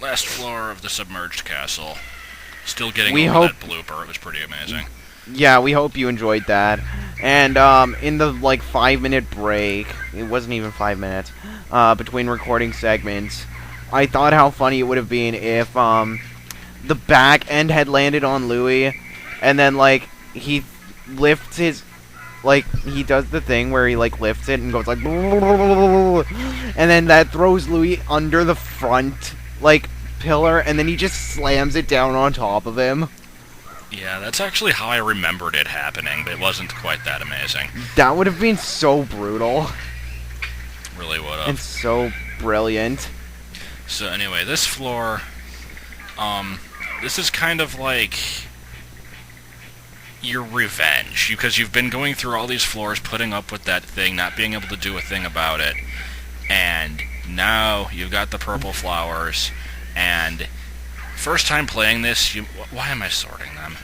last floor of the submerged castle. Still getting We over hope. that blooper. It was pretty amazing. Yeah, we hope you enjoyed that. And in the like 5-minute break, it wasn't even 5 minutes, between recording segments, I thought how funny it would have been if the back end had landed on Louis, and then like he lifts his he does the thing where he like lifts it and goes like, and then that throws Louis under the front like pillar, and then he just slams it down on top of him. Yeah, that's actually how I remembered it happening, but it wasn't quite that amazing. That would have been so brutal Really would and have. so brilliant. So anyway, this floor, this is kind of like your revenge, because you've been going through all these floors, putting up with that thing, not being able to do a thing about it, and now you've got the purple flowers, and first time playing this, why am I sorting them?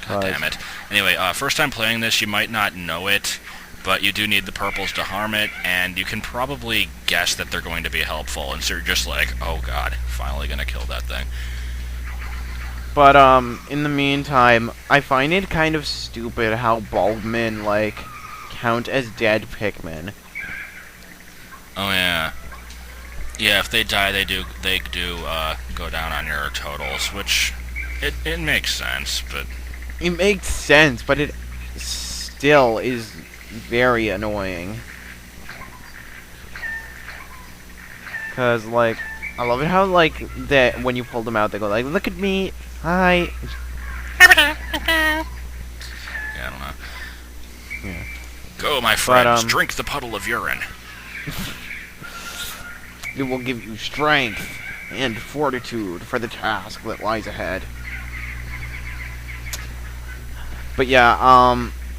God damn it. Anyway, first time playing this, you might not know it, but you do need the purples to harm it, and you can probably guess that they're going to be helpful, and so you're just like, oh god, finally gonna kill that thing. But in the meantime, I find it kind of stupid how Bulbmen like count as dead Pikmin. Oh yeah. Yeah, if they die, they do go down on your totals, which it makes sense, but It makes sense, but it still is very annoying. Cause like, I love it how like that when you pull them out, they go like, "Look at me, hi." yeah, I don't know. Yeah. Go, my friends, drink the puddle of urine. It will give you strength and fortitude for the task that lies ahead. But yeah,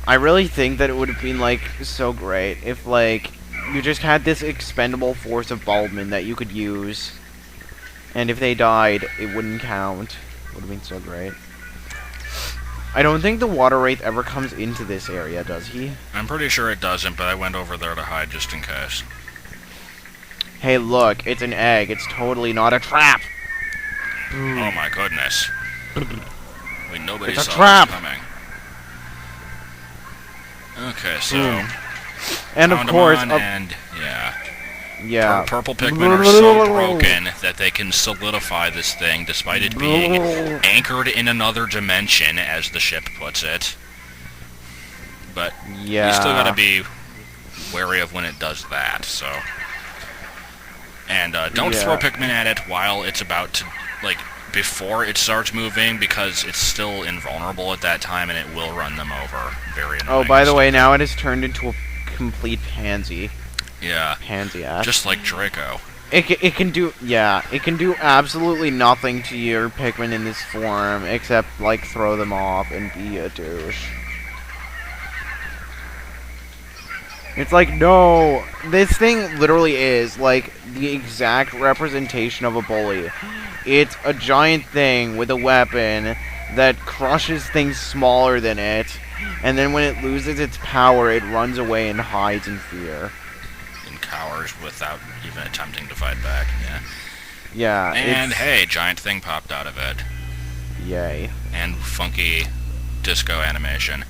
I really think that it would have been like so great if like you just had this expendable force of Bulbmen that you could use, and if they died, it wouldn't count. It would have been so great. I don't think the Waterwraith ever comes into this area, does he? I'm pretty sure it doesn't, but I went over there to hide just in case. Hey, look, it's an egg. It's totally not a trap. Oh my goodness. Wait, nobody It's a saw trap. this coming. Okay, so And of found 'em course, on, and yeah. yeah. Purple Pikmin are so broken that they can solidify this thing despite it being anchored in another dimension, as the ship puts it. But Yeah. you still gotta be wary of when it does that, so. And don't throw Pikmin at it while it's about to, like, before it starts moving, because it's still invulnerable at that time and it will run them over. Very annoying. Oh, by the way, now it has turned into a complete pansy. Yeah. Pansy ass. Just like Draco. It can do, yeah, it can do absolutely nothing to your Pikmin in this form, except, like, throw them off and be a douche. It's like, no, this thing literally is, like, the exact representation of a bully. It's a giant thing with a weapon that crushes things smaller than it, and then when it loses its power, it runs away and hides in fear. And cowers without even attempting to fight back, yeah. Yeah, And hey, giant thing popped out of it. Yay. And funky disco animation.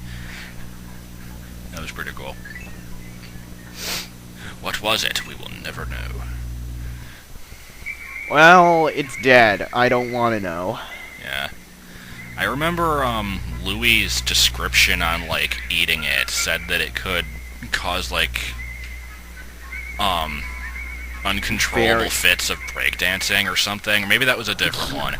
That was pretty cool. What was it? We will never know. Well, it's dead. I don't want to know. Yeah. I remember, Louis' description on, like, eating it said that it could cause, like, uncontrollable fits of breakdancing or something. Or maybe that was a different one.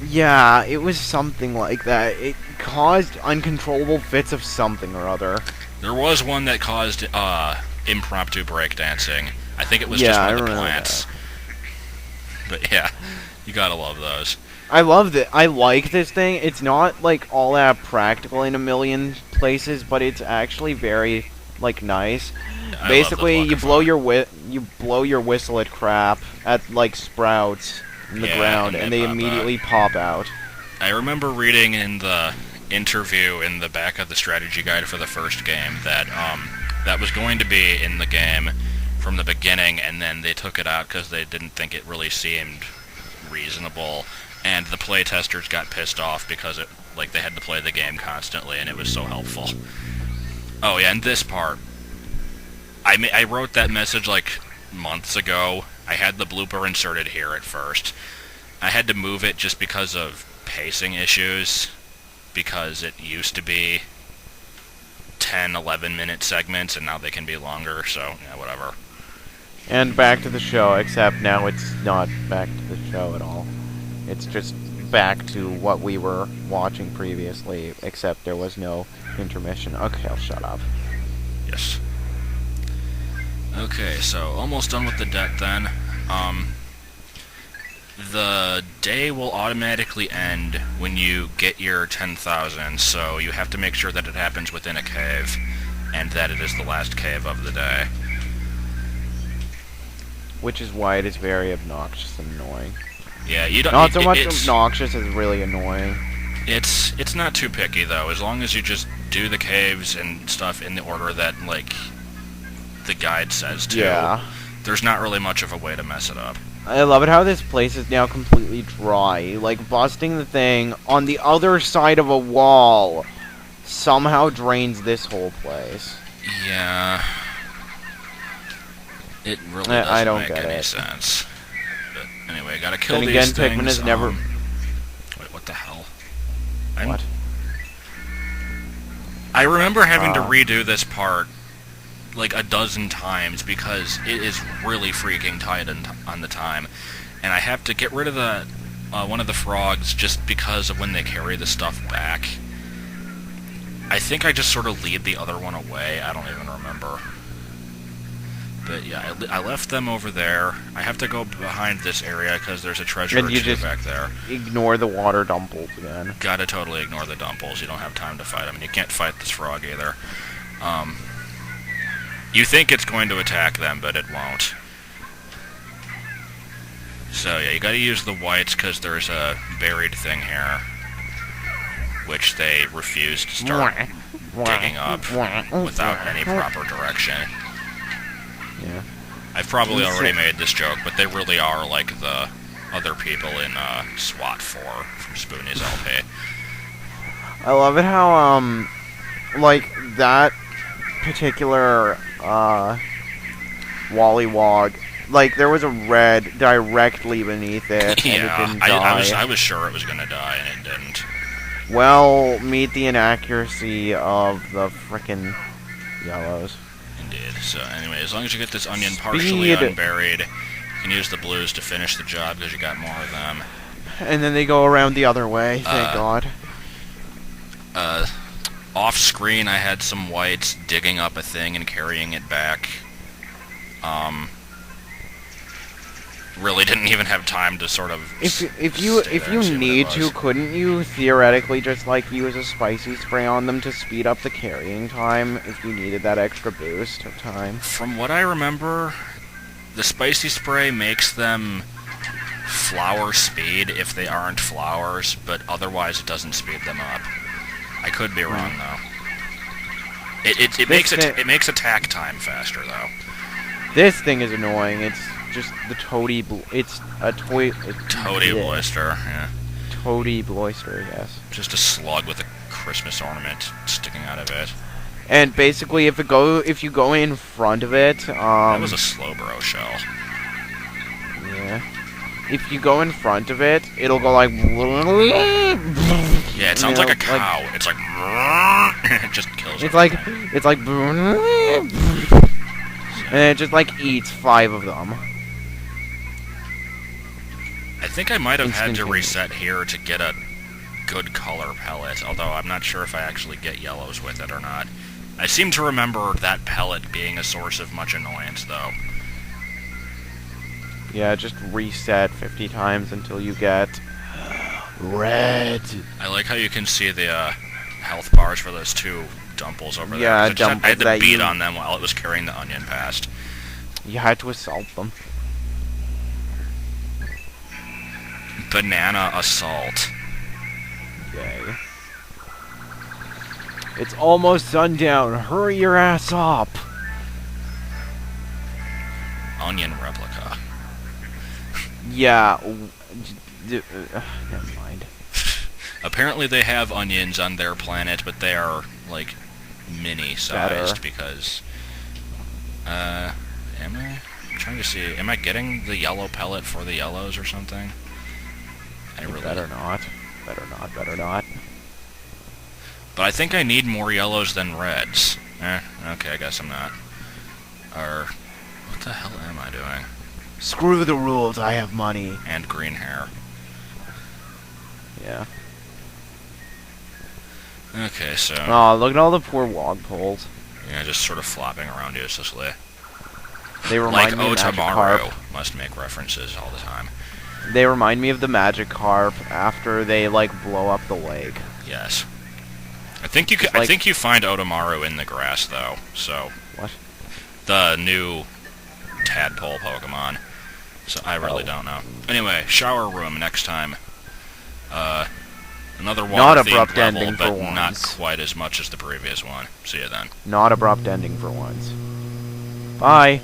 Yeah, it was something like that. It caused uncontrollable fits of something or other. There was one that caused, impromptu breakdancing. I think it was Yeah, just one I of the remember plants. But yeah, you gotta love those. I love it. I like this thing. It's not, like, all that practical in a million places, but it's actually very, like, nice. I Basically, love the you blow your whistle at crap, at, like, sprouts in the Yeah, ground, and and they they pop immediately pop out. I remember reading in the interview in the back of the strategy guide for the first game that that was going to be in the game from the beginning, and then they took it out because they didn't think it really seemed reasonable, and the playtesters got pissed off because they had to play the game constantly, and it was so helpful. Oh yeah, and this part, I wrote that message like months ago. I had the blooper inserted here at first. I had to move it just because of pacing issues, because it used to be 10, 11-minute segments, and now they can be longer, so, yeah, whatever. And back to the show, except now it's not back to the show at all. It's just back to what we were watching previously, except there was no intermission. Okay, I'll shut up. Yes. Okay, so almost done with the debt then. The day will automatically end when you get your 10,000, so you have to make sure that it happens within a cave, and that it is the last cave of the day. Which is why it is very obnoxious and annoying. Yeah, you don't... Not so much obnoxious as really annoying. It's not too picky, though, as long as you just do the caves and stuff in the order that, like, the guide says to. Yeah. There's not really much of a way to mess it up. I love it how this place is now completely dry. Like, busting the thing on the other side of a wall somehow drains this whole place. Yeah. It really doesn't I don't make get any it. sense. But anyway, gotta kill Then these again, things. Pikmin has never... Wait, what the hell? What? I remember having to redo this part like a dozen times because it is really freaking tight on the time, and I have to get rid of the one of the frogs just because of when they carry the stuff back. I think I just sort of lead the other one away. I don't even remember. But yeah, I left them over there. I have to go behind this area because there's a treasure or two back there. Ignore the water dumples again. Gotta totally ignore the dumples. You don't have time to fight them, and you can't fight this frog either. You think it's going to attack them, but it won't. So yeah, you gotta use the whites because there's a buried thing here, which they refuse to start digging up without any proper direction. Yeah. I've probably already made this joke, but they really are like the other people in SWAT 4 from Spoonie's LP. I love it how, like, that particular, Wallywog, like, there was a red directly beneath it, and Yeah, it didn't die. I was sure it was gonna die, and it didn't. Well, meet the inaccuracy of the frickin' yellows. Indeed. So anyway, as long as you get this onion partially unburied, you can use the blues to finish the job because you got more of them. And then they go around the other way, thank God. Off screen, I had some whites digging up a thing and carrying it back. Really didn't even have time to sort of. If you need to, couldn't you theoretically just like use a spicy spray on them to speed up the carrying time if you needed that extra boost of time? From what I remember, the spicy spray makes them flower speed if they aren't flowers, but otherwise it doesn't speed them up. I could be wrong though. It makes attack time faster though. This thing is annoying. It's just the toady. It's a toy. Toady Bloister, yeah. Toady Bloister, yes. Just a slug with a Christmas ornament sticking out of it. And basically, if you go in front of it, that was a Slowbro shell. Yeah. If you go in front of it, it'll go like. Yeah, it sounds like a cow. It's like it just kills. It's like. And it just like eats 5 of them. I think I might have had to reset here to get a good color pellet, although I'm not sure if I actually get yellows with it or not. I seem to remember that pellet being a source of much annoyance, though. Yeah, just reset 50 times until you get red. I like how you can see the health bars for those 2 dumples over there. Yeah, I had to beat on them while it was carrying the onion past. You had to assault them. Banana assault. Yay. It's almost sundown. Hurry your ass up. onion replica. Yeah. Never mind. Apparently they have onions on their planet, but they are, like, mini-sized because... I'm trying to see... Am I getting the yellow pellet for the yellows or something? Better not. Better not. Better not. But I think I need more yellows than reds. Okay, I guess I'm not. Or... What the hell am I doing? Screw the rules, I have money. And green hair. Yeah. Okay, so... Oh, look at all the poor log poles. Yeah, just sort of flopping around uselessly. They Like remind me of Magic Carp. Otomaru must make references all the time. They remind me of the Magic Carp after they, like, blow up the lake. Yes. I think you I think you find Otomaru in the grass, though, so... What? The new tadpole Pokemon. So I really don't know. Anyway, shower room next time. Another water-themed level, but not quite as much as the previous one. See you then. Not abrupt ending for once. Bye.